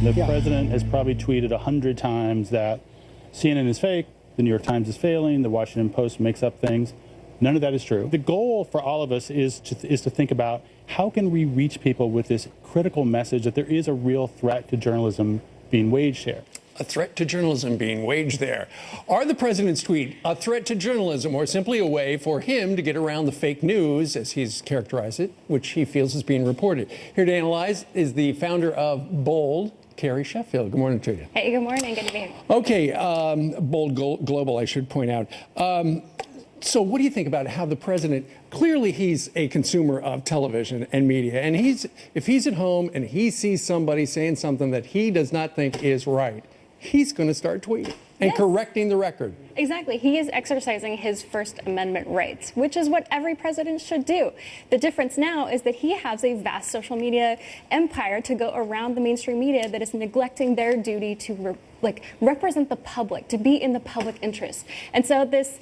The president has probably tweeted 100 times that CNN is fake, the New York Times is failing, the Washington Post makes up things. None of that is true. The goal for all of us is to think about how can we reach people with this critical message that there is a real threat to journalism being waged here. A threat to journalism being waged there. Are the president's tweet a threat to journalism or simply a way for him to get around the fake news, as he's characterized it, which he feels is being reported? Here to analyze is the founder of Bold, Carrie Sheffield. Good morning to you. Hey, good morning. Good to be here. Okay, Bold Global, I should point out. So what do you think about how the president, clearly he's a consumer of television and media, and if he's at home and he sees somebody saying something that he does not think is right, he's going to start tweeting and correcting the record. Exactly. He is exercising his First Amendment rights, which is what every president should do. The difference now is that he has a vast social media empire to go around the mainstream media that is neglecting their duty to represent the public, to be in the public interest. And so this,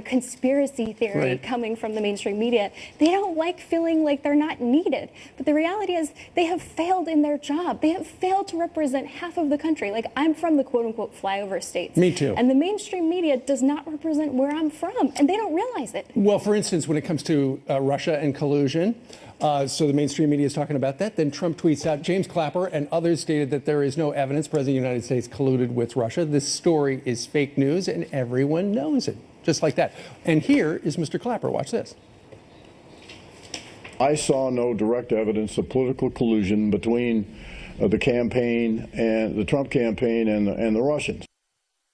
conspiracy theory coming from the mainstream media, they don't like feeling like they're not needed. But the reality is they have failed in their job. They have failed to represent half of the country. Like, I'm from the quote-unquote flyover states. Me too. And the mainstream media does not represent where I'm from, and they don't realize it. Well, for instance, when it comes to Russia and collusion, so the mainstream media is talking about that. Then Trump tweets out, James Clapper and others stated that there is no evidence President of the United States colluded with Russia. This story is fake news, and everyone knows it, just like that. And here is Mr. Clapper. Watch this. I saw no direct evidence of political collusion between the campaign and the Trump campaign and the Russians.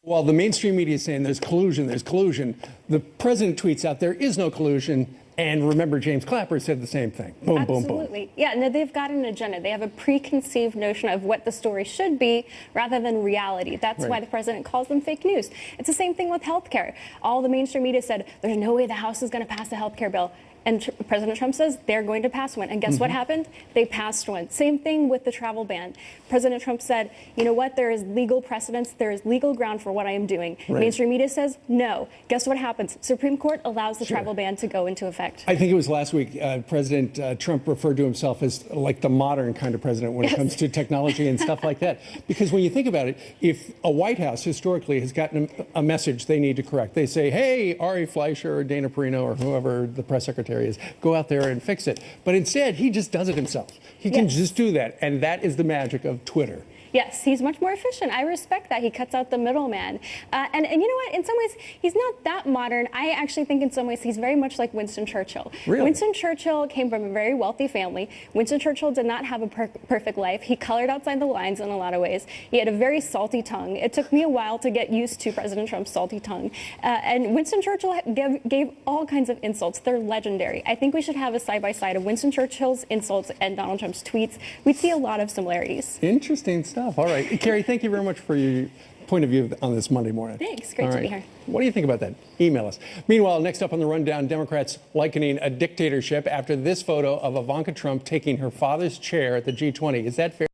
While the mainstream media is saying there's collusion, the president tweets out there is no collusion. And remember, James Clapper said the same thing. Boom, boom, boom. Absolutely. Yeah, no, they've got an agenda. They have a preconceived notion of what the story should be rather than reality. That's why the president calls them fake news. It's the same thing with health care. All the mainstream media said, there's no way the House is going to pass a health care bill. And President Trump says they're going to pass one. And guess what happened? They passed one. Same thing with the travel ban. President Trump said, you know what? There is legal precedence. There is legal ground for what I am doing. Mainstream media says no. Guess what happens? Supreme Court allows the travel ban to go into effect. I think it was last week, President Trump referred to himself as like the modern kind of president when it comes to technology and stuff like that. Because when you think about it, if a White House historically has gotten a message they need to correct, they say, hey, Ari Fleischer or Dana Perino or whoever the press secretary is, go out there and fix it. But instead, he just does it himself. He can just do that. And that is the magic of Twitter. Yes, he's much more efficient. I respect that. He cuts out the middleman. And you know what? In some ways, he's not that modern. I actually think in some ways he's very much like Winston Churchill. Really? Winston Churchill came from a very wealthy family. Winston Churchill did not have a perfect life. He colored outside the lines in a lot of ways. He had a very salty tongue. It took me a while to get used to President Trump's salty tongue. And Winston Churchill gave all kinds of insults. They're legendary. I think we should have a side-by-side of Winston Churchill's insults and Donald Trump's tweets. We'd see a lot of similarities. Interesting stuff. All right. Carrie, thank you very much for your point of view on this Monday morning. Thanks. Great to be here. What do you think about that? Email us. Meanwhile, next up on the rundown, Democrats likening a dictatorship after this photo of Ivanka Trump taking her father's chair at the G20. Is that fair?